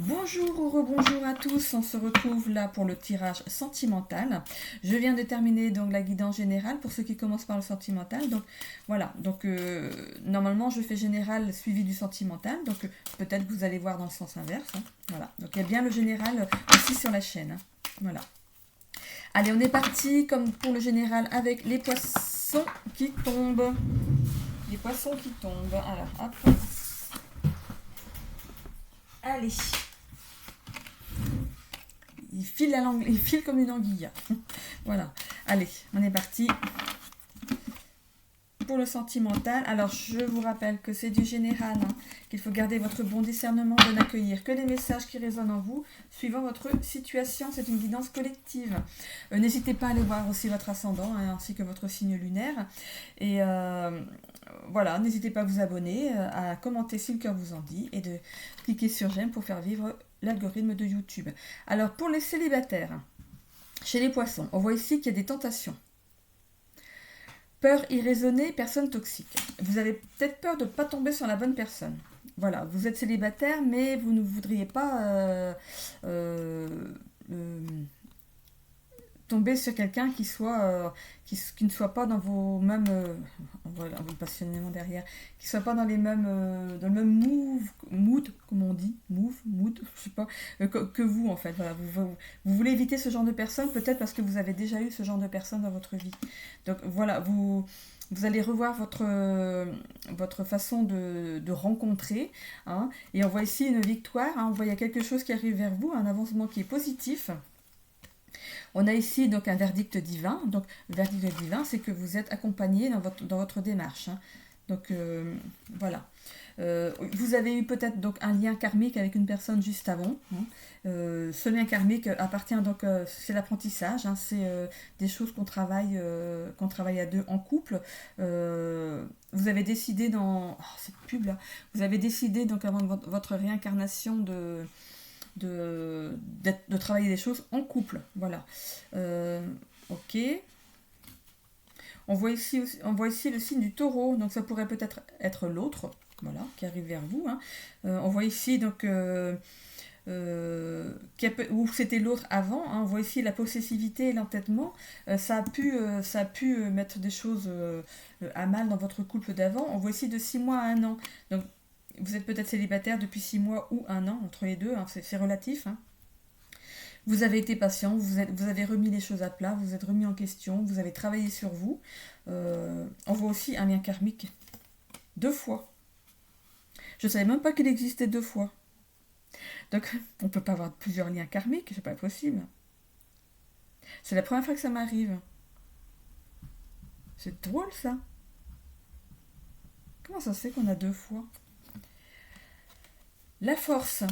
Bonjour ou rebonjour à tous, on se retrouve là pour le tirage sentimental. Je viens de terminer donc la guidance générale pour ceux qui commencent par le sentimental. Donc voilà, normalement je fais général suivi du sentimental, donc peut-être que vous allez voir dans le sens inverse. Voilà, donc il y a bien le général aussi sur la chaîne. Voilà. Allez, on est parti comme pour le général avec les poissons qui tombent. Les poissons qui tombent. Alors, hop. Allez. Il file la langue, il file comme une anguille. Voilà. Allez, on est parti pour le sentimental. Alors, je vous rappelle que c'est du général, qu'il faut garder votre bon discernement de n'accueillir que des messages qui résonnent en vous, suivant votre situation. C'est une guidance collective. N'hésitez pas à aller voir aussi votre ascendant, ainsi que votre signe lunaire. Et voilà, n'hésitez pas à vous abonner, à commenter si le cœur vous en dit, et de cliquer sur j'aime pour faire vivre l'algorithme de YouTube. Alors, pour les célibataires, chez les poissons, on voit ici qu'il y a des tentations. Peur irraisonnée, personne toxique. Vous avez peut-être peur de ne pas tomber sur la bonne personne. Voilà, vous êtes célibataire, mais vous ne voudriez pas tomber sur quelqu'un qui ne soit pas dans vos mêmes voilà, passionnément derrière, qui soit pas dans les mêmes dans le même mood comme on dit, mood, je sais pas, que vous en fait. Voilà, vous voulez éviter ce genre de personne, peut-être parce que vous avez déjà eu ce genre de personne dans votre vie. Donc voilà, vous allez revoir votre façon de rencontrer, et on voit ici une victoire, on voit il y a quelque chose qui arrive vers vous, un avancement qui est positif. On a ici donc un verdict divin. Donc, le verdict divin, c'est que vous êtes accompagné dans votre démarche. Donc, voilà. Vous avez eu peut-être donc un lien karmique avec une personne juste avant. Ce lien karmique appartient donc, c'est l'apprentissage. C'est des choses qu'on travaille à deux en couple. Vous avez décidé cette pub là. Vous avez décidé donc avant votre réincarnation de travailler des choses en couple. Voilà. Ok. On voit ici le signe du taureau, donc ça pourrait peut-être être l'autre, voilà, qui arrive vers vous. On voit ici donc ou c'était l'autre avant. On voit ici la possessivité et l'entêtement. Ça a pu mettre des choses à mal dans votre couple d'avant. On voit ici de 6 mois à 1 an. Donc vous êtes peut-être célibataire depuis 6 mois ou 1 an, entre les deux, c'est relatif. Vous avez été patient, vous avez remis les choses à plat, vous êtes remis en question, vous avez travaillé sur vous. On voit aussi un lien karmique 2 fois. Je ne savais même pas qu'il existait 2 fois. Donc, on ne peut pas avoir plusieurs liens karmiques, c'est pas possible. C'est la première fois que ça m'arrive. C'est drôle, ça. Comment ça se fait qu'on a 2 fois ? La force.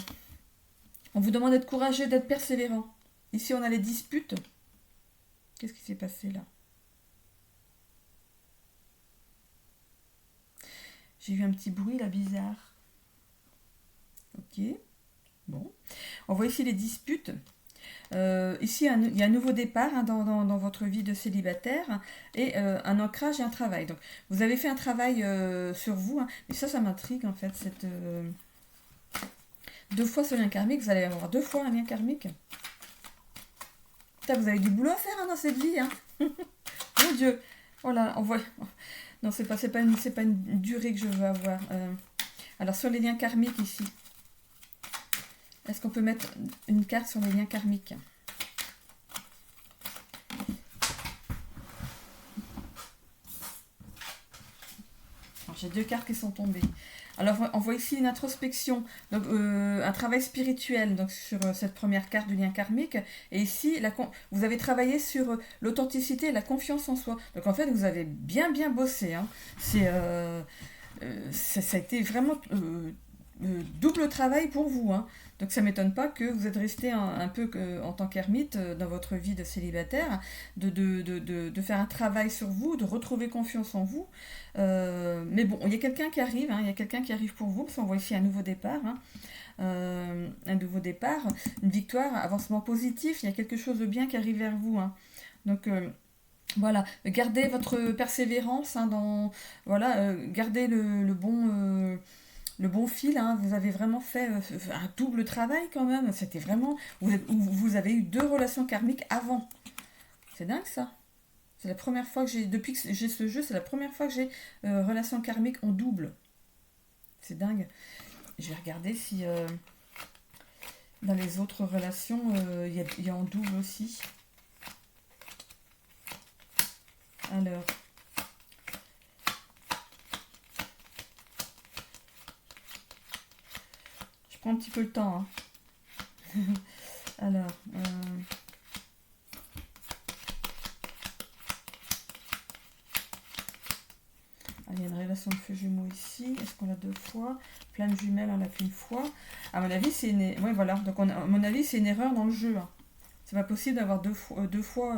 On vous demande d'être courageux, d'être persévérant. Ici, on a les disputes. Qu'est-ce qui s'est passé là ? J'ai eu un petit bruit là, bizarre. Ok. Bon. On voit ici les disputes. Ici, il y a un nouveau départ dans votre vie de célibataire et un ancrage et un travail. Donc, vous avez fait un travail sur vous. Mais ça m'intrigue en fait. 2 fois ce lien karmique, vous allez avoir 2 fois un lien karmique. Putain, vous avez du boulot à faire dans cette vie. Mon Dieu. Voilà, on voit. Non, c'est pas une durée que je veux avoir. Alors, sur les liens karmiques ici, est-ce qu'on peut mettre une carte sur les liens karmiques ? Alors, j'ai 2 cartes qui sont tombées. Alors, on voit ici une introspection, donc un travail spirituel donc, sur cette première carte du lien karmique. Et ici, vous avez travaillé sur l'authenticité et la confiance en soi. Donc, en fait, vous avez bien bossé. Ça a été vraiment double travail pour vous. Donc, ça ne m'étonne pas que vous êtes resté un peu en tant qu'ermite dans votre vie de célibataire, de faire un travail sur vous, de retrouver confiance en vous. Mais bon, il y a quelqu'un qui arrive, il y a quelqu'un qui arrive pour vous, parce qu'on voit ici un nouveau départ, un nouveau départ, une victoire, avancement positif, il y a quelque chose de bien qui arrive vers vous. Donc, voilà, gardez votre persévérance, gardez le bon le bon fil, hein, vous avez vraiment fait un double travail quand même. C'était vraiment. Vous avez eu deux relations karmiques avant. C'est dingue ça. C'est la première fois que j'ai. Depuis que j'ai ce jeu, c'est la première fois que j'ai relation karmique en double. C'est dingue. Je vais regarder si dans les autres relations, il y a en double aussi. Alors, je prends un petit peu le temps. Hein. Alors, il y a une relation de feu jumeau ici. Est-ce qu'on l'a deux fois? Flamme jumelle, on l'a qu'une fois. À mon avis, c'est une... Ouais, voilà. Donc, à mon avis, c'est une erreur dans le jeu. Hein. C'est pas possible d'avoir deux fois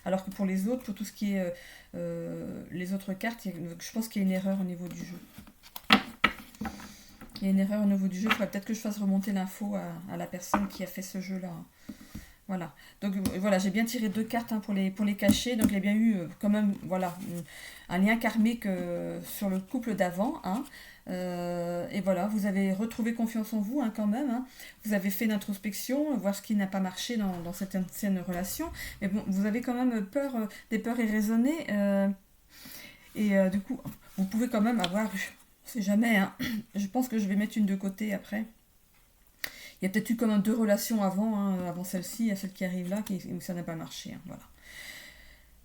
alors que pour les autres, pour tout ce qui est les autres cartes, je pense qu'il y a une erreur au niveau du jeu. Il y a une erreur au niveau du jeu. Il faudrait peut-être que je fasse remonter l'info à la personne qui a fait ce jeu-là. Hein. Voilà. Donc voilà, j'ai bien tiré deux cartes hein, pour les cacher. Donc il y a bien eu quand même voilà, un lien karmique sur le couple d'avant. Hein. Et voilà, vous avez retrouvé confiance en vous hein, quand même. Hein. Vous avez fait une introspection, voir ce qui n'a pas marché dans cette ancienne relation. Mais bon, vous avez quand même peur, des peurs irraisonnées. Du coup, vous pouvez quand même avoir... On sait jamais. Hein. Je pense que je vais mettre une de côté après. Il y a peut-être eu quand même deux relations avant, hein, avant celle-ci, à celle qui arrive là, où ça n'a pas marché. Hein, voilà.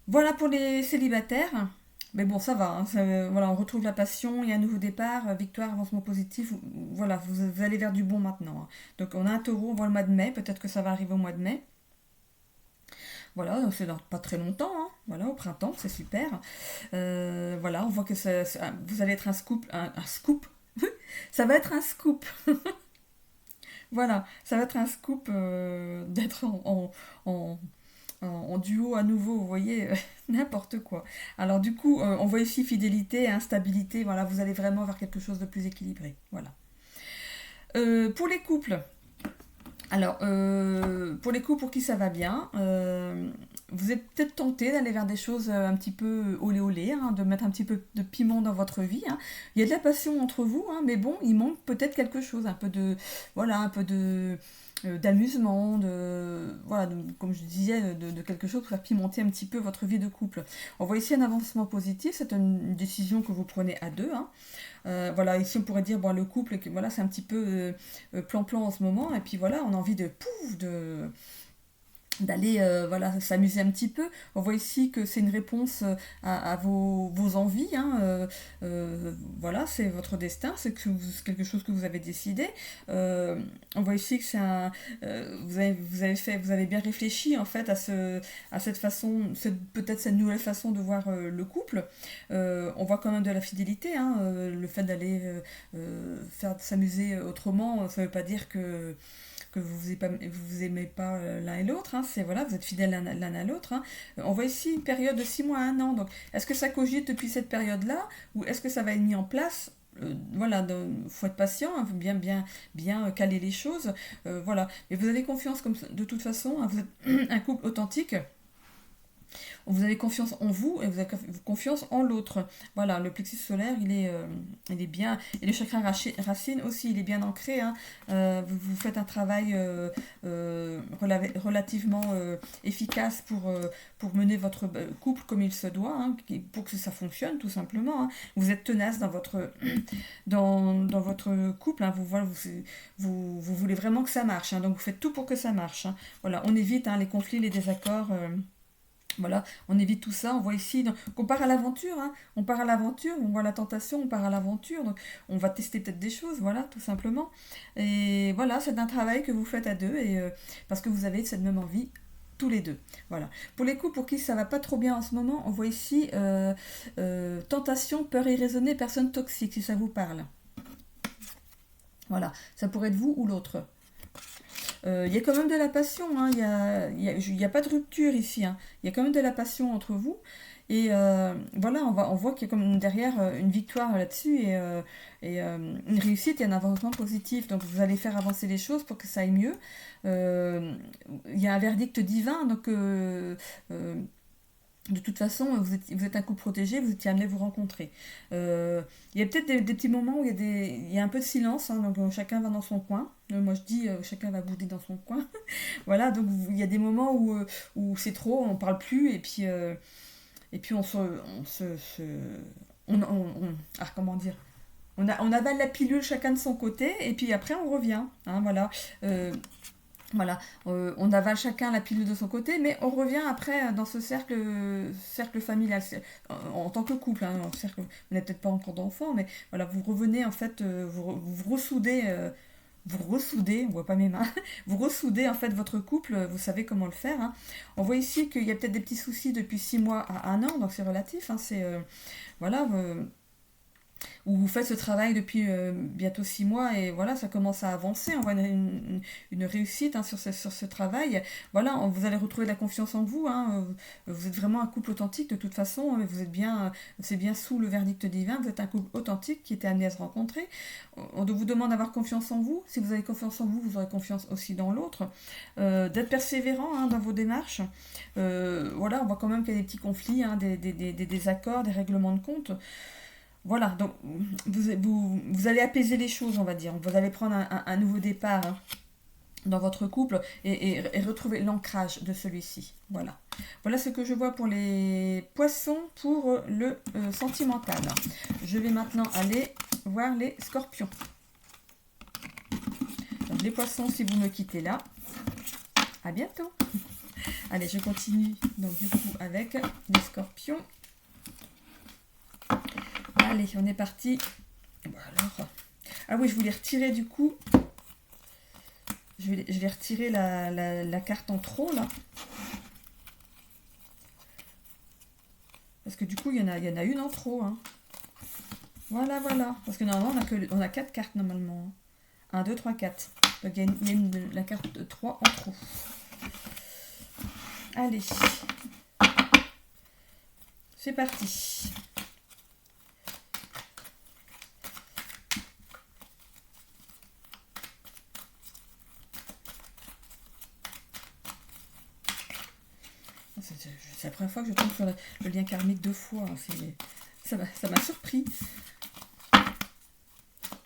Voilà pour les célibataires. Mais bon, ça va. Hein, voilà, on retrouve la passion, il y a un nouveau départ, victoire, avancement positif. Voilà, vous allez vers du bon maintenant. Hein. Donc on a un taureau, on voit le mois de mai. Peut-être que ça va arriver au mois de mai. Voilà, donc c'est dans pas très longtemps. Hein. Voilà, au printemps, c'est super. Voilà, on voit que vous allez être un scoop. Un scoop. Ça va être un scoop. Voilà, ça va être un scoop d'être en duo à nouveau, vous voyez, n'importe quoi. Alors du coup, on voit ici fidélité, instabilité, voilà, vous allez vraiment avoir quelque chose de plus équilibré. Voilà. Pour les couples, alors, pour les couples pour qui ça va bien, vous êtes peut-être tenté d'aller vers des choses un petit peu olé olé, hein, de mettre un petit peu de piment dans votre vie. Hein. Il y a de la passion entre vous, hein, mais bon, il manque peut-être quelque chose, un peu de, voilà, un peu de d'amusement, voilà, comme je disais, de quelque chose pour faire pimenter un petit peu votre vie de couple. On voit ici un avancement positif, c'est une décision que vous prenez à deux. Hein. Voilà, ici on pourrait dire, bon, le couple, voilà, c'est un petit peu plan-plan en ce moment, et puis voilà, on a envie de pouf, d'aller voilà, s'amuser un petit peu. On voit ici que c'est une réponse à vos envies. Hein, voilà, c'est votre destin, c'est quelque chose que vous avez décidé. On voit ici que c'est vous avez bien réfléchi en fait à cette façon, peut-être cette nouvelle façon de voir le couple. On voit quand même de la fidélité. Hein, le fait d'aller faire s'amuser autrement, ça ne veut pas dire que vous aimez pas l'un et l'autre, hein, c'est voilà, vous êtes fidèles l'un à l'autre. Hein. On voit ici une période de 6 mois à 1 an. Donc, est-ce que ça cogite depuis cette période-là ou est-ce que ça va être mis en place voilà, il faut être patient, hein, bien caler les choses, voilà. Mais vous avez confiance de toute façon, hein, vous êtes un couple authentique. Vous avez confiance en vous et vous avez confiance en l'autre. Voilà, le plexus solaire, il est bien. Et le chakra racine aussi, il est bien ancré. Hein. Vous faites un travail relativement efficace pour mener votre couple comme il se doit, hein, pour que ça fonctionne tout simplement. Hein. Vous êtes tenace dans votre couple. Hein. Vous voulez vraiment que ça marche. Hein. Donc vous faites tout pour que ça marche. Hein. Voilà, on évite hein, les conflits, les désaccords. Voilà, on évite tout ça. On voit ici, donc, on part à l'aventure. Hein. On part à l'aventure, on voit la tentation, on part à l'aventure. Donc, on va tester peut-être des choses, voilà, tout simplement. Et voilà, c'est un travail que vous faites à deux, parce que vous avez cette même envie tous les deux. Voilà. Pour les couples pour qui ça va pas trop bien en ce moment, on voit ici tentation, peur irraisonnée, personne toxique, si ça vous parle. Voilà, ça pourrait être vous ou l'autre. Il y a quand même de la passion, hein. Il y a pas de rupture ici. Hein. Il y a quand même de la passion entre vous. Et voilà, on voit qu'il y a comme derrière une victoire là-dessus une réussite et un avancement positif. Donc vous allez faire avancer les choses pour que ça aille mieux. Il y a un verdict divin, donc De toute façon, vous êtes un couple protégé, vous étiez amené à vous rencontrer. Il y a peut-être des petits moments où il y a un peu de silence, hein, donc chacun va dans son coin. Moi je dis chacun va bouder dans son coin. Voilà, donc il y a des moments où c'est trop, on parle plus, et puis comment dire, on avale la pilule chacun de son côté, et puis après on revient. Hein, voilà. Euh, voilà, on avale chacun la pilule de son côté, mais on revient après dans ce cercle familial, en tant que couple. Hein, cercle, vous n'avez peut-être pas encore d'enfants, mais voilà, vous revenez en fait, vous ressoudez, on voit pas mes mains, vous ressoudez en fait votre couple, vous savez comment le faire. Hein. On voit ici qu'il y a peut-être des petits soucis depuis 6 mois à 1 an, donc c'est relatif. Hein, voilà. Où vous faites ce travail depuis bientôt 6 mois et voilà, ça commence à avancer. On voit une réussite hein, sur ce travail. Voilà, vous allez retrouver la confiance en vous. Hein. Vous êtes vraiment un couple authentique de toute façon. Vous êtes bien, c'est bien sous le verdict divin. Vous êtes un couple authentique qui était amené à se rencontrer. On vous demande d'avoir confiance en vous. Si vous avez confiance en vous, vous aurez confiance aussi dans l'autre. D'être persévérant hein, dans vos démarches. Voilà, on voit quand même qu'il y a des petits conflits, hein, des désaccords, des règlements de compte. Voilà, donc vous allez apaiser les choses, on va dire. Vous allez prendre un nouveau départ hein, dans votre couple et retrouver l'ancrage de celui-ci. Voilà. Voilà ce que je vois pour les poissons pour le sentimental. Je vais maintenant aller voir les scorpions. Donc les poissons, si vous me quittez là, à bientôt. Allez, je continue donc du coup avec les scorpions. Allez, on est parti. Bon alors. Ah oui, je voulais retirer du coup. Je vais retirer la carte en trop là. Parce que du coup, il y en a une en trop. Hein. Voilà, voilà. Parce que normalement, on a 4 cartes normalement. 1, 2, 3, 4. Donc il y a la carte de 3 en trop. Allez. C'est parti. C'est la première fois que je tombe sur le lien karmique 2 fois. Ça m'a surpris.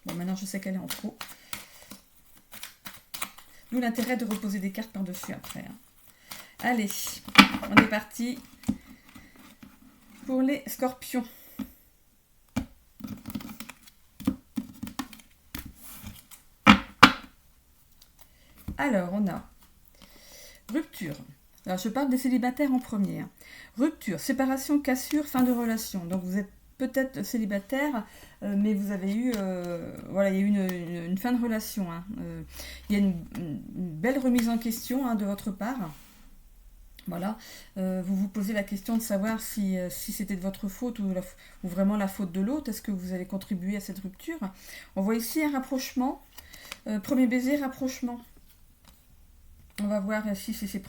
Bon, maintenant je sais qu'elle est en trop. D'où l'intérêt de reposer des cartes par-dessus après. Hein. Allez, on est parti pour les scorpions. Alors, on a rupture. Alors, je parle des célibataires en premier. Hein. Rupture, séparation, cassure, fin de relation. Donc, vous êtes peut-être célibataire, mais vous avez eu, voilà, il y a eu une fin de relation. Hein. Il y a une belle remise en question hein, de votre part. Voilà, vous vous posez la question de savoir si c'était de votre faute ou vraiment la faute de l'autre. Est-ce que vous allez contribuer à cette rupture? On voit ici un rapprochement. Premier baiser, rapprochement. On va voir si c'est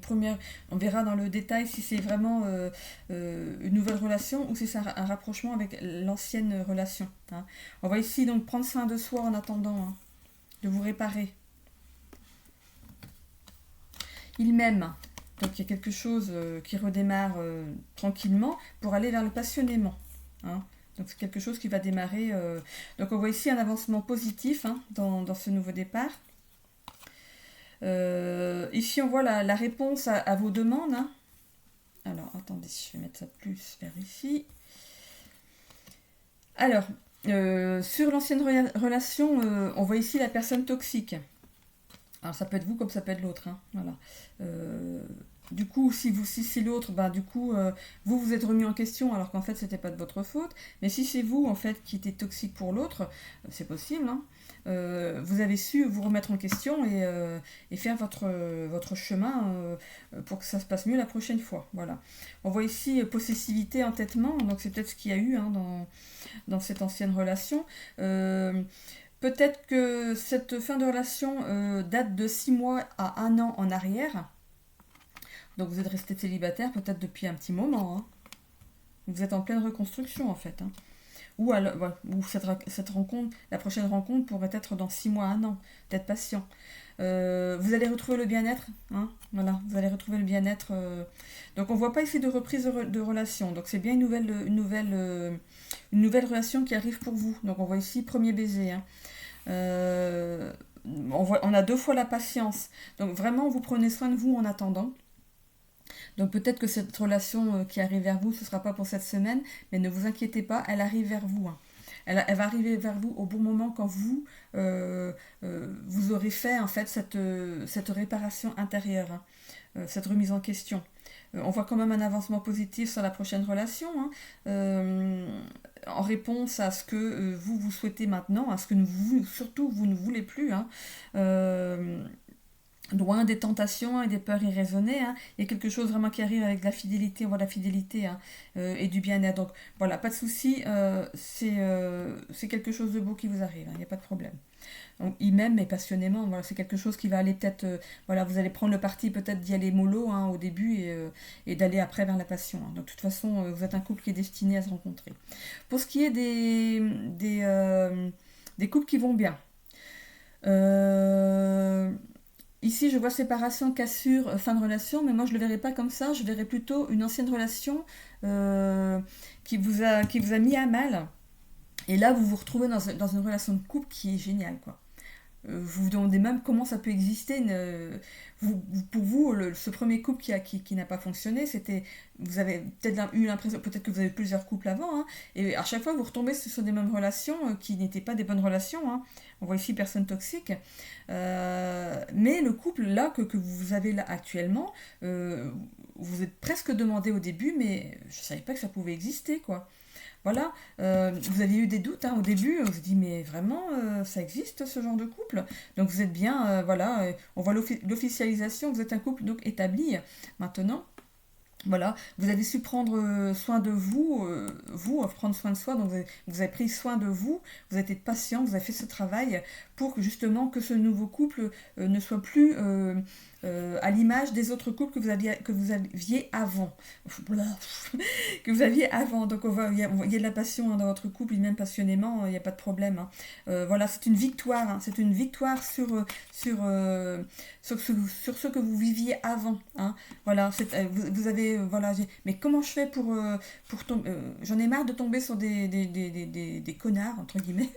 première. On verra dans le détail si c'est vraiment une nouvelle relation ou si c'est un rapprochement avec l'ancienne relation. Hein. On va ici donc prendre soin de soi en attendant hein, de vous réparer. Il m'aime. Donc il y a quelque chose qui redémarre tranquillement pour aller vers le passionnément. Hein. Donc c'est quelque chose qui va démarrer. Donc on voit ici un avancement positif hein, dans ce nouveau départ. Ici on voit la réponse à vos demandes. Hein. Alors attendez, je vais mettre ça plus vers ici. Alors, sur l'ancienne relation, on voit ici la personne toxique. Alors ça peut être vous comme ça peut être l'autre. Hein. Voilà. Du coup, si c'est l'autre, bah, du coup, vous êtes remis en question alors qu'en fait, c'était pas de votre faute. Mais si c'est vous, en fait, qui était toxique pour l'autre, c'est possible. Hein. Vous avez su vous remettre en question et faire votre chemin pour que ça se passe mieux la prochaine fois. Voilà. On voit ici possessivité, entêtement. Donc, c'est peut-être ce qu'il y a eu hein, dans cette ancienne relation. Peut-être que cette fin de relation date de 6 mois à 1 an en arrière. Donc vous êtes resté célibataire peut-être depuis un petit moment. Hein. Vous êtes en pleine reconstruction en fait. Hein. Ou cette rencontre, la prochaine rencontre pourrait être dans 6 mois, 1 an. D'être patient. Vous allez retrouver le bien-être, hein, voilà, vous allez retrouver le bien-être. Donc on voit pas ici de reprise de relation, donc c'est bien une nouvelle relation qui arrive pour vous. Donc on voit ici premier baiser, hein. Euh, on a deux fois la patience. Donc vraiment, vous prenez soin de vous en attendant. Donc peut-être que cette relation qui arrive vers vous, ce ne sera pas pour cette semaine, mais ne vous inquiétez pas, elle arrive vers vous, hein. Elle va arriver vers vous au bon moment quand vous, vous aurez fait en fait cette réparation intérieure, hein, cette remise en question. On voit quand même un avancement positif sur la prochaine relation, hein, en réponse à ce que vous souhaitez maintenant, à ce que vous, surtout vous ne voulez plus, hein. Euh, Loin des tentations et des peurs irraisonnées, hein. Il y a quelque chose vraiment qui arrive avec la fidélité, on voit la fidélité, hein, et du bien-être. Donc voilà, pas de souci, c'est quelque chose de beau qui vous arrive, hein, il n'y a pas de problème. Donc, il m'aime, mais passionnément, voilà, c'est quelque chose qui va aller peut-être, voilà, vous allez prendre le parti peut-être d'y aller mollo, hein, au début et d'aller après vers la passion, hein. Donc de toute façon, vous êtes un couple qui est destiné à se rencontrer. Pour ce qui est des couples qui vont bien, euh, ici, je vois séparation, cassure, fin de relation, mais moi je ne le verrais pas comme ça. Je verrais plutôt une ancienne relation euh, qui vous a mis à mal. Et là, vous vous retrouvez dans une relation de couple qui est géniale, quoi. Vous vous demandez même comment ça peut exister. Pour vous, ce premier couple qui n'a pas fonctionné, c'était, vous avez peut-être eu l'impression, peut-être que vous avez plusieurs couples avant, hein, et à chaque fois vous retombez sur des mêmes relations qui n'étaient pas des bonnes relations, hein. On voit ici personne toxique. Mais le couple là que vous avez là actuellement, vous êtes presque demandé au début, mais je ne savais pas que ça pouvait exister, quoi. Voilà, vous avez eu des doutes, hein, au début, on vous dit mais vraiment ça existe ce genre de couple. Donc vous êtes bien, voilà, on voit l'officialisation, vous êtes un couple donc établi maintenant. Voilà, vous avez su prendre soin de vous, prendre soin de soi, donc vous avez pris soin de vous, vous avez été patient, vous avez fait ce travail pour justement que ce nouveau couple ne soit plus à l'image des autres couples que vous aviez avant. Que vous aviez avant. Donc il y a de la passion, hein, dans votre couple, même passionnément, il n'y a pas de problème, hein. Voilà, c'est une victoire, hein, c'est une victoire sur ce que vous viviez avant, hein. Voilà, vous avez, voilà, mais comment je fais pour tomber, j'en ai marre de tomber sur des connards, entre guillemets,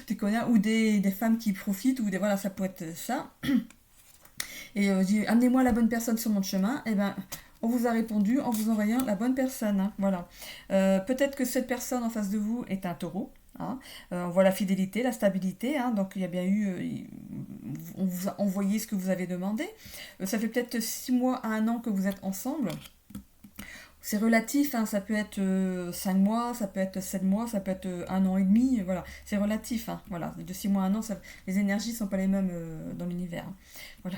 des connards, ou des femmes qui profitent, ou voilà, ça peut être ça. Et je dis, amenez-moi la bonne personne sur mon chemin. Et ben, on vous a répondu en vous envoyant la bonne personne, hein. Voilà. Peut-être que cette personne en face de vous est un taureau, hein. On voit la fidélité, la stabilité, hein. Donc il y a bien eu, on vous a envoyé ce que vous avez demandé. Ça fait peut-être 6 mois à 1 an que vous êtes ensemble. C'est relatif, hein, ça peut être 5 mois, ça peut être 7 mois, ça peut être 1 an et demi, voilà, c'est relatif, hein, voilà, de 6 mois à 1 an, les énergies ne sont pas les mêmes dans l'univers, hein. Voilà.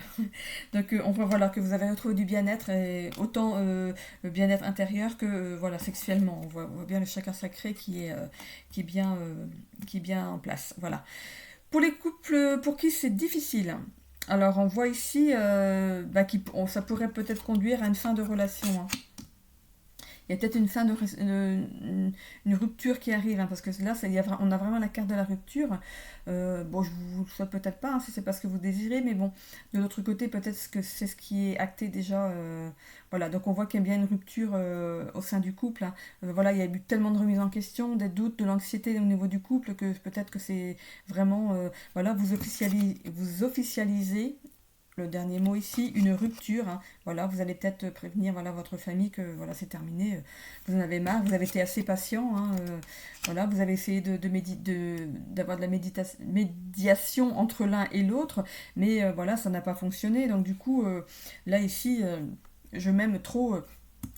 Donc on voit, voilà, que vous avez retrouvé du bien-être, et autant le bien-être intérieur que voilà, sexuellement, on voit bien le chakra sacré qui est bien en place, voilà. Pour les couples pour qui c'est difficile, alors on voit ici ça pourrait peut-être conduire à une fin de relation, hein. Il y a peut-être une rupture qui arrive, hein, parce que là, on a vraiment la carte de la rupture. Bon, je vous le souhaite peut-être pas, hein, si c'est pas ce que vous désirez, mais bon, de l'autre côté, peut-être que c'est ce qui est acté déjà. Voilà, donc on voit qu'il y a bien une rupture au sein du couple, hein. Voilà, il y a eu tellement de remises en question, des doutes, de l'anxiété au niveau du couple, que peut-être que c'est vraiment, voilà, vous officialisez le dernier mot ici, une rupture, hein. Voilà, vous allez peut-être prévenir, voilà, votre famille que voilà, c'est terminé, vous en avez marre, vous avez été assez patient, hein, voilà, vous avez essayé d'avoir de la médiation entre l'un et l'autre, mais voilà, ça n'a pas fonctionné. Donc du coup, là ici, je m'aime trop.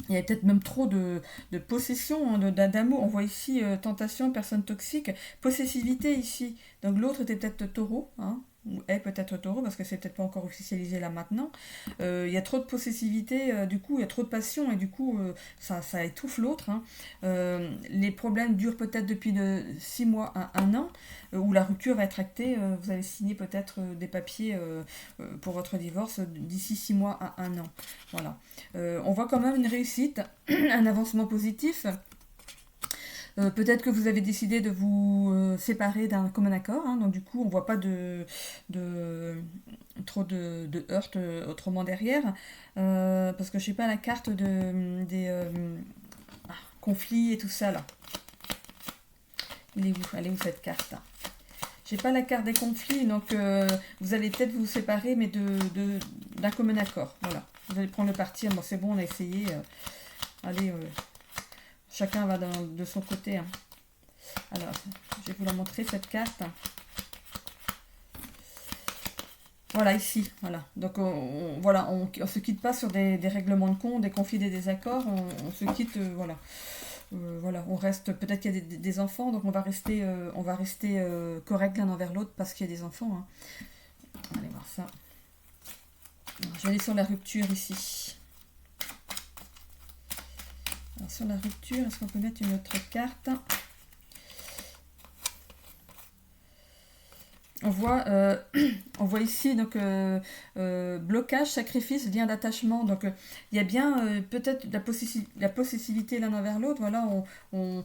Il y a peut-être même trop de possession, hein, d'amour. On voit ici tentation, personne toxique, possessivité ici. Donc l'autre était peut-être taureau, hein, ou est peut-être taureau, parce que c'est peut-être pas encore officialisé là maintenant. Il y a trop de possessivité, du coup, il y a trop de passion, et du coup, ça étouffe l'autre, hein. Les problèmes durent peut-être depuis de 6 mois à 1 an, où la rupture va être actée. Vous allez signer peut-être des papiers pour votre divorce d'ici 6 mois à 1 an. Voilà. On voit quand même une réussite, un avancement positif. Peut-être que vous avez décidé de vous séparer d'un commun accord, hein, donc du coup on voit pas de trop de heurts autrement derrière, parce que je sais pas la carte des conflits et tout ça là. Elle est où cette carte là? J'ai pas la carte des conflits, donc vous allez peut-être vous séparer, mais d'un commun accord. Voilà. Vous allez prendre le parti. Bon, c'est bon, on a essayé. Allez, chacun va de son côté. Hein. Alors, je vais vous la montrer cette carte. Voilà, ici, voilà. Donc, voilà, on se quitte pas sur des règlements de compte, des conflits, des désaccords. On se quitte, voilà. Voilà, on reste. Peut-être qu'il y a des enfants, donc on va rester correct l'un envers l'autre parce qu'il y a des enfants. Hein. Allez voir ça. Alors, je vais aller sur la rupture ici. Alors, sur la rupture, est-ce qu'on peut mettre une autre carte? On voit, on voit ici donc blocage, sacrifice, lien d'attachement. Donc il y a bien peut-être la possessivité l'un envers l'autre. Voilà, on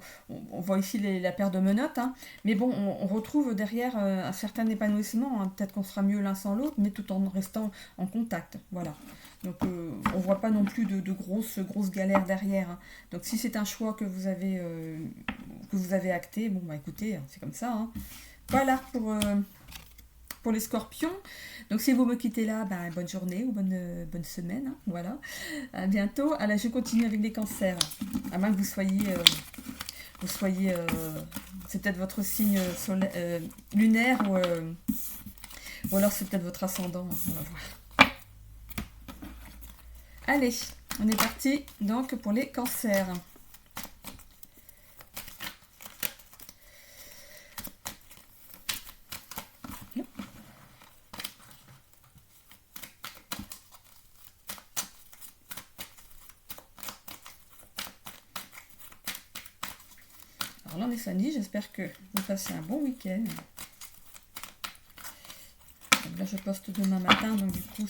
voit ici la paire de menottes. Hein. Mais bon, on retrouve derrière un certain épanouissement. Hein. Peut-être qu'on sera mieux l'un sans l'autre, mais tout en restant en contact. Voilà. Donc on voit pas non plus de grosses galères derrière. Hein. Donc si c'est un choix que vous avez acté, bon bah écoutez, c'est comme ça. Hein. Voilà pour les scorpions. Donc si vous me quittez là, ben, bonne journée ou bonne semaine. Hein, voilà. À bientôt. Alors je continue avec les cancers. À moins que vous soyez c'est peut-être votre signe lunaire ou alors c'est peut-être votre ascendant. On va voir. Allez, on est parti donc pour les cancers. Alors là on est samedi, j'espère que vous passez un bon week-end. Donc là je poste demain matin, donc du coup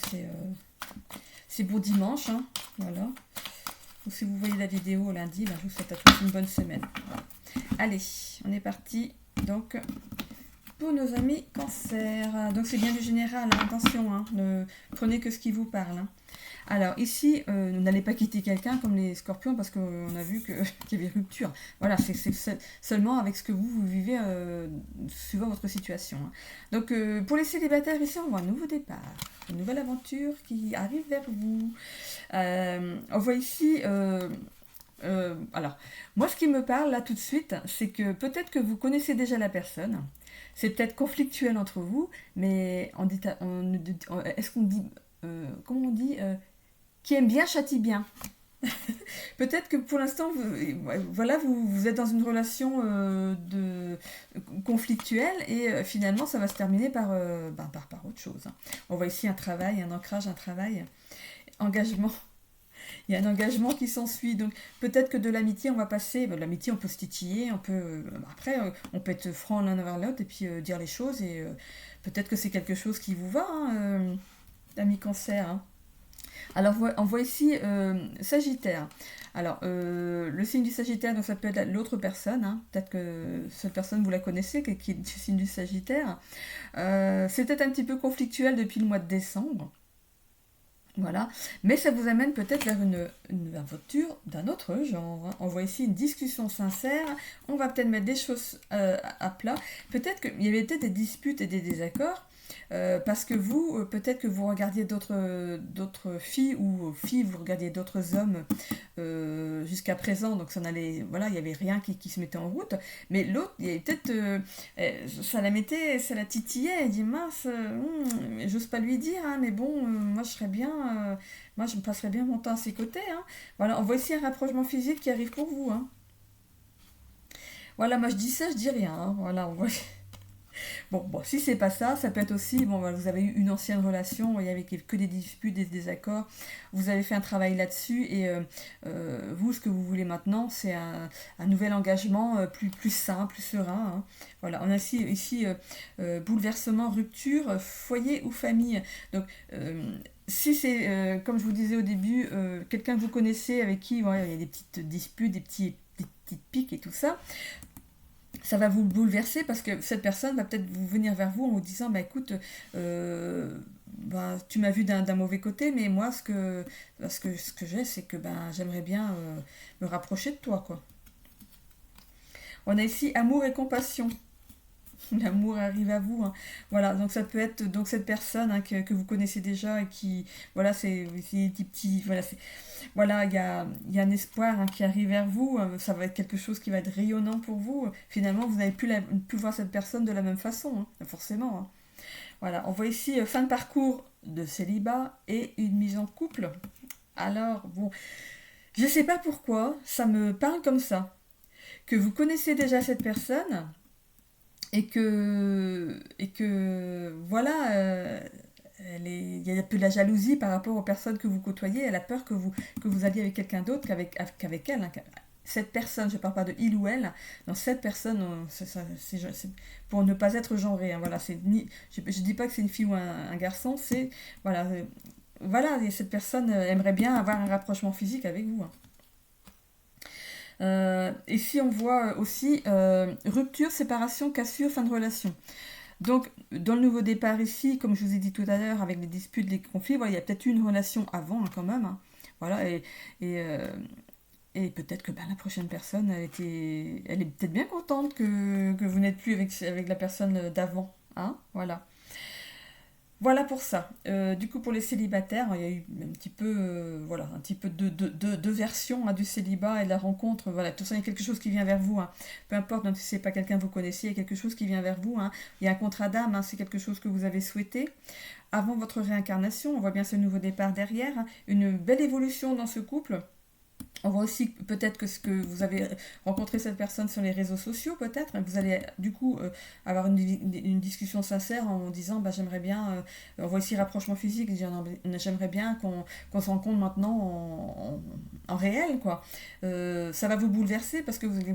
c'est pour dimanche. Hein, voilà. Donc si vous voyez la vidéo lundi, ben, je vous souhaite à tous une bonne semaine. Voilà. Allez, on est parti donc pour nos amis cancer. Donc c'est bien du général, hein, attention, hein, ne prenez que ce qui vous parle. Hein. Alors ici, n'allez pas quitter quelqu'un comme les scorpions parce qu'on a vu qu'il y avait rupture. Voilà, c'est seulement avec ce que vous vivez suivant votre situation. Hein. Donc pour les célibataires ici, on voit un nouveau départ, une nouvelle aventure qui arrive vers vous. On voit ici... alors, moi ce qui me parle là tout de suite, c'est que peut-être que vous connaissez déjà la personne, c'est peut-être conflictuel entre vous, mais est-ce qu'on dit, comment on dit, qui aime bien châtie bien. Peut-être que pour l'instant, voilà, vous êtes dans une relation conflictuelle et finalement ça va se terminer par autre chose. Hein. On voit ici un travail, un ancrage, un travail, engagement. Il y a un engagement qui s'ensuit. Donc peut-être que de l'amitié, on va passer. De l'amitié, on peut se titiller, après, on peut être franc l'un envers l'autre et puis dire les choses. Et peut-être que c'est quelque chose qui vous va, hein, ami cancer. Hein. Alors on voit ici Sagittaire. Alors le signe du Sagittaire, donc ça peut être l'autre personne. Hein. Peut-être que cette personne vous la connaissez, qui est du signe du Sagittaire. C'est peut-être un petit peu conflictuel depuis le mois de décembre. Voilà, mais ça vous amène peut-être vers une aventure d'un autre genre. Hein. On voit ici une discussion sincère, on va peut-être mettre des choses à plat. Peut-être qu'il y avait peut-être des disputes et des désaccords, parce que vous, peut-être que vous regardiez d'autres filles, ou filles, vous regardiez d'autres hommes jusqu'à présent, donc voilà, il n'y avait rien qui se mettait en route. Mais l'autre, il y avait peut-être, ça la titillait, elle dit mince, j'ose pas lui dire, hein, mais bon, moi je serais bien, moi je me passerais bien mon temps à ses côtés. Hein. Voilà, on voit ici un rapprochement physique qui arrive pour vous. Hein. Voilà, moi je dis ça, je dis rien. Hein. Voilà, on voit. Bon, si c'est pas ça, ça peut être aussi, bon, vous avez eu une ancienne relation, il y avait que des disputes, des désaccords, vous avez fait un travail là-dessus, et vous, ce que vous voulez maintenant, c'est un nouvel engagement plus sain, plus serein. Hein. Voilà, on a ici bouleversement, rupture, foyer ou famille. Donc, si c'est, comme je vous disais au début, quelqu'un que vous connaissez, avec qui il y a des petites disputes, des des petites piques et tout ça, ça va vous bouleverser parce que cette personne va peut-être vous venir vers vous en vous disant bah écoute, bah, tu m'as vu d'un mauvais côté, mais moi ce que j'ai, c'est que ben j'aimerais bien me rapprocher de toi, quoi. On a ici amour et compassion. L'amour arrive à vous, hein. Voilà, donc ça peut être donc cette personne, hein, que vous connaissez déjà et qui, voilà, c'est des petits, voilà, voilà, il y a un espoir, hein, qui arrive vers vous. Ça va être quelque chose qui va être rayonnant pour vous. Finalement, vous n'avez plus, plus voir cette personne de la même façon, hein, forcément, hein. Voilà, on voit ici fin de parcours de célibat et une mise en couple. Alors, bon, je sais pas pourquoi, ça me parle comme ça. Que vous connaissez déjà cette personne et que voilà, il y a un peu de la jalousie par rapport aux personnes que vous côtoyez. Elle a peur que vous alliez avec quelqu'un d'autre qu'avec elle, hein. Cette personne, je ne parle pas de il ou elle, non, cette personne, pour ne pas être genré, hein, voilà, je ne dis pas que c'est une fille ou un garçon, c'est, voilà, voilà, et cette personne aimerait bien avoir un rapprochement physique avec vous, hein. Ici, on voit aussi rupture, séparation, cassure, fin de relation. Donc, dans le nouveau départ ici, comme je vous ai dit tout à l'heure, avec les disputes, les conflits, voilà, il y a peut-être eu une relation avant, hein, quand même, hein. Voilà, et, euh, et peut-être que ben, la prochaine personne, elle est peut-être bien contente que vous n'êtes plus avec la personne d'avant, hein, voilà. Voilà pour ça. Du coup, pour les célibataires, il y a eu un petit peu, voilà, un petit peu de versions, hein, du célibat et de la rencontre. Voilà, tout ça, il y a quelque chose qui vient vers vous, hein. Peu importe, même si c'est pas quelqu'un que vous connaissez, il y a quelque chose qui vient vers vous, hein. Il y a un contrat d'âme, hein, c'est quelque chose que vous avez souhaité. Avant votre réincarnation, on voit bien ce nouveau départ derrière, hein. Une belle évolution dans ce couple. On voit aussi peut-être que ce que vous avez rencontré cette personne sur les réseaux sociaux, peut-être. Vous allez du coup avoir une discussion sincère en disant bah, j'aimerais bien, on voit ici rapprochement physique, j'aimerais bien qu'on se rencontre maintenant en réel, quoi. Ça va vous bouleverser parce que vous allez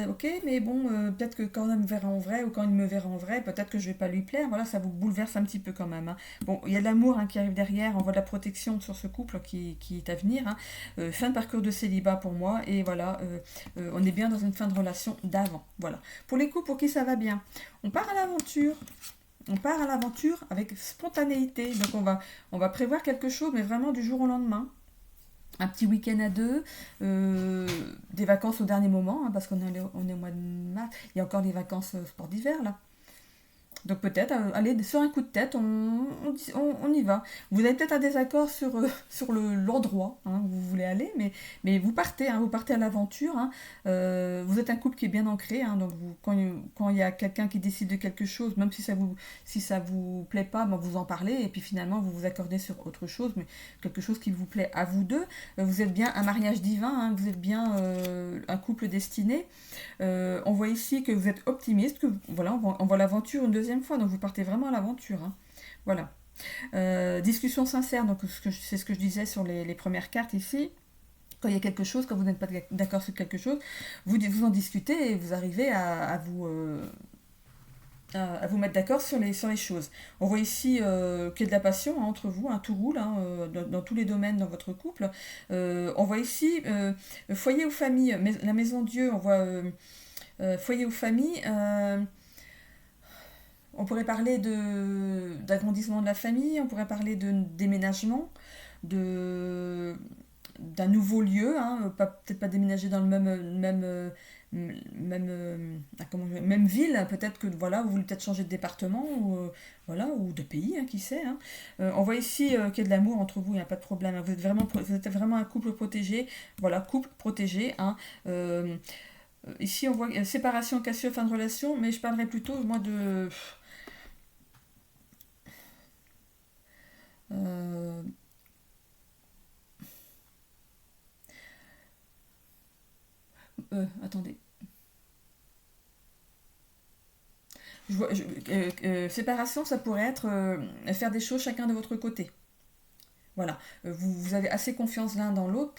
ok, mais bon, peut-être que quand elle me verra en vrai ou quand il me verra en vrai, peut-être que je vais pas lui plaire. Voilà, ça vous bouleverse un petit peu quand même, hein. Bon, il y a de l'amour, hein, qui arrive derrière, on voit de la protection sur ce couple qui est à venir, hein. Fin de parcours de célibat pour moi et voilà, on est bien dans une fin de relation d'avant. Voilà. Pour les couples pour qui ça va bien, on part à l'aventure. On part à l'aventure avec spontanéité. Donc on va prévoir quelque chose, mais vraiment du jour au lendemain. Un petit week-end à deux, des vacances au dernier moment, hein, parce on est au mois de mars. Il y a encore les vacances sport d'hiver là. Donc peut-être, aller sur un coup de tête, on y va. Vous avez peut-être un désaccord sur l'endroit, hein, où vous voulez aller, mais vous partez, hein, vous partez à l'aventure, hein. Vous êtes un couple qui est bien ancré, hein, donc quand il y a quelqu'un qui décide de quelque chose, même si ça vous plaît pas, ben vous en parlez, et puis finalement vous vous accordez sur autre chose, mais quelque chose qui vous plaît à vous deux. Vous êtes bien un mariage divin, hein, vous êtes bien un couple destiné. On voit ici que vous êtes optimiste, que voilà, on voit l'aventure une deuxième fois, donc vous partez vraiment à l'aventure, hein. Voilà. Discussion sincère, donc c'est ce que je disais sur les premières cartes ici. Quand il y a quelque chose, quand vous n'êtes pas d'accord sur quelque chose, vous en discutez et vous arrivez à vous mettre d'accord sur les choses. On voit ici qu'il y a de la passion, hein, entre vous, hein, tout roule, hein, dans tous les domaines dans votre couple. On voit ici foyer ou famille, la maison Dieu, on voit foyer ou famille. On pourrait parler d'agrandissement de la famille, on pourrait parler de déménagement, de, d'un nouveau lieu, hein, peut-être pas déménager dans le même ville, peut-être que voilà, vous voulez peut-être changer de département voilà, ou de pays, hein, qui sait, hein. On voit ici qu'il y a de l'amour entre vous, il n'y a pas de problème, hein. Vous êtes vraiment un couple protégé, voilà, couple protégé, hein. Ici on voit séparation, cassure, fin de relation, mais je parlerais plutôt moi de euh, attendez. Séparation, ça pourrait être faire des choses chacun de votre côté. Voilà, vous avez assez confiance l'un dans l'autre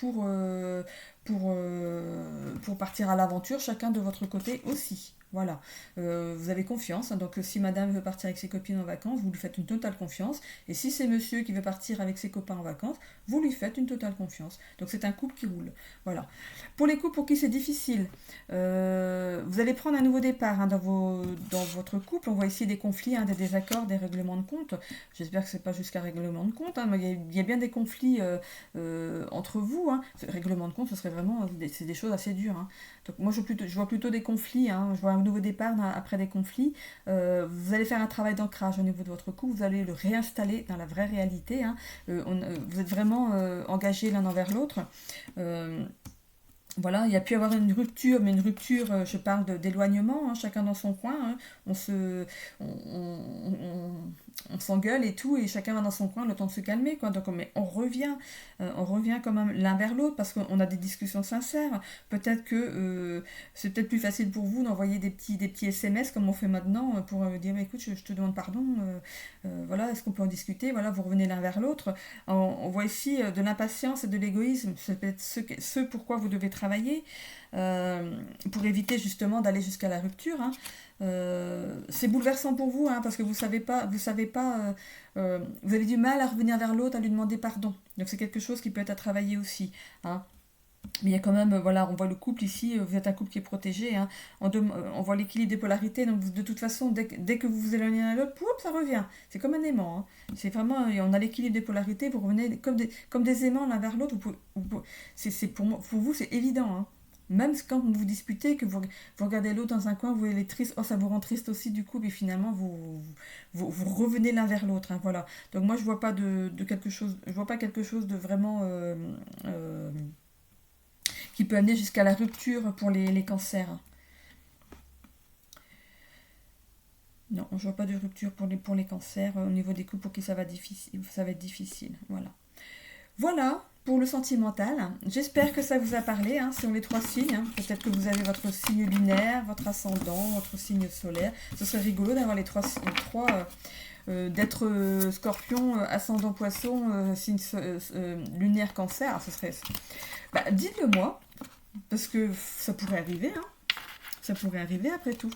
pour partir à l'aventure, chacun de votre côté aussi. Voilà, vous avez confiance, hein. Donc si madame veut partir avec ses copines en vacances, vous lui faites une totale confiance. Et si c'est monsieur qui veut partir avec ses copains en vacances, vous lui faites une totale confiance. Donc c'est un couple qui roule. Voilà. Pour les couples pour qui c'est difficile, vous allez prendre un nouveau départ, hein, dans votre couple. On voit ici des conflits, hein, des désaccords, des règlements de compte. J'espère que c'est pas jusqu'à règlement de compte, hein, mais il y a bien des conflits entre vous. Hein. Règlement de compte, ce serait vraiment c'est des choses assez dures. Hein. Donc moi je vois plutôt des conflits, hein. Je vois un nouveau départ après des conflits. Vous allez faire un travail d'ancrage au niveau de votre couple, vous allez le réinstaller dans la vraie réalité. Hein. Vous êtes vraiment engagés l'un envers l'autre. Voilà, il y a pu y avoir une rupture, mais une rupture, je parle d'éloignement, hein, chacun dans son coin. Hein. On s'engueule et tout, et chacun va dans son coin le temps de se calmer, quoi. Donc, mais on revient quand même l'un vers l'autre parce qu'on a des discussions sincères. Peut-être que c'est peut-être plus facile pour vous d'envoyer des petits SMS comme on fait maintenant pour dire écoute, je te demande pardon, voilà, est-ce qu'on peut en discuter? Voilà, vous revenez l'un vers l'autre. On voit ici de l'impatience et de l'égoïsme, c'est peut-être ce pourquoi vous devez travailler pour éviter justement d'aller jusqu'à la rupture. Hein. C'est bouleversant pour vous, hein, parce que vous savez pas, vous avez du mal à revenir vers l'autre, à lui demander pardon. Donc c'est quelque chose qui peut être à travailler aussi. Hein. Mais il y a quand même, voilà, on voit le couple ici, vous êtes un couple qui est protégé, hein. On voit l'équilibre des polarités, donc de toute façon, dès que vous vous éloignez l'un de l'autre, ça revient. C'est comme un aimant, hein. C'est vraiment, on a l'équilibre des polarités, vous revenez comme des aimants l'un vers l'autre. Pour vous, c'est évident, hein. Même quand vous vous disputez, que vous regardez l'autre dans un coin, vous voyez triste, ça vous rend triste aussi du coup, et finalement vous revenez l'un vers l'autre. Hein, voilà. Donc moi je vois pas de quelque chose, je vois pas quelque chose de vraiment qui peut amener jusqu'à la rupture pour les cancers. Non, je vois pas de rupture pour les cancers au niveau des couples pour qui ça va être difficile. Voilà. Voilà pour le sentimental. J'espère que ça vous a parlé, hein, sur les 3 signes. Hein. Peut-être que vous avez votre signe lunaire, votre ascendant, votre signe solaire. Ce serait rigolo d'avoir les trois d'être scorpion, ascendant poisson, signe lunaire cancer. Alors, ce serait... dites-le moi, parce que ça pourrait arriver. Hein. Ça pourrait arriver après tout.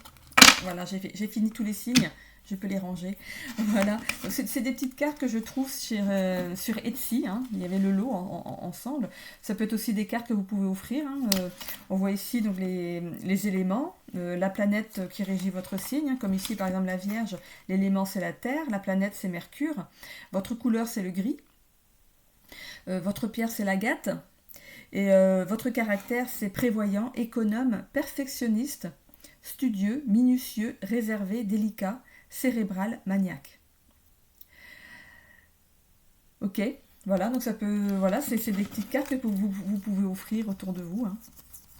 Voilà, j'ai fini tous les signes. Je peux les ranger. Voilà. C'est des petites cartes que je trouve sur Etsy. Hein. Il y avait le lot ensemble. Ça peut être aussi des cartes que vous pouvez offrir. Hein. On voit ici donc les éléments, la planète qui régit votre signe. Hein. Comme ici, par exemple, la Vierge, l'élément c'est la Terre, la planète c'est Mercure. Votre couleur c'est le gris. Votre pierre c'est l'agate. Et votre caractère c'est prévoyant, économe, perfectionniste, studieux, minutieux, réservé, délicat, cérébral, maniaque. Ok, voilà, donc ça peut, voilà, c'est des petites cartes que vous pouvez offrir autour de vous. Hein.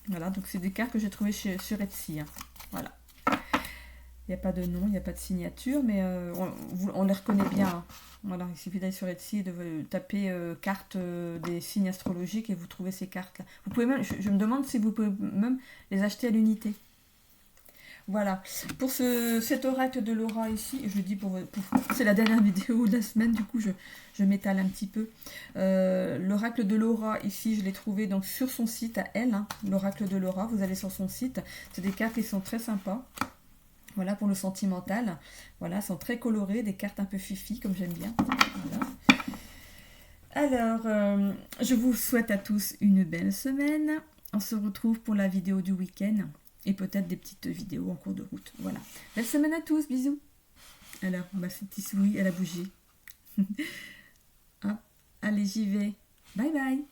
Voilà, donc c'est des cartes que j'ai trouvées sur Etsy. Hein. Voilà. Il n'y a pas de nom, il n'y a pas de signature, mais on les reconnaît bien. Hein. Voilà, il suffit d'aller sur Etsy et de taper cartes des signes astrologiques et vous trouvez ces cartes-là. Vous pouvez même, je me demande si vous pouvez même les acheter à l'unité. Voilà, pour cet oracle de Laura ici, je dis c'est la dernière vidéo de la semaine, du coup je m'étale un petit peu. L'oracle de Laura ici, je l'ai trouvé donc sur son site à elle, hein, l'oracle de Laura, vous allez sur son site, c'est des cartes qui sont très sympas. Voilà pour le sentimental, voilà, elles sont très colorées, des cartes un peu fifi comme j'aime bien. Voilà. Alors, je vous souhaite à tous une belle semaine, on se retrouve pour la vidéo du week-end. Et peut-être des petites vidéos en cours de route. Voilà. Belle semaine à tous. Bisous. Alors, on va se petit souris à la bougie. Ah, allez, j'y vais. Bye bye.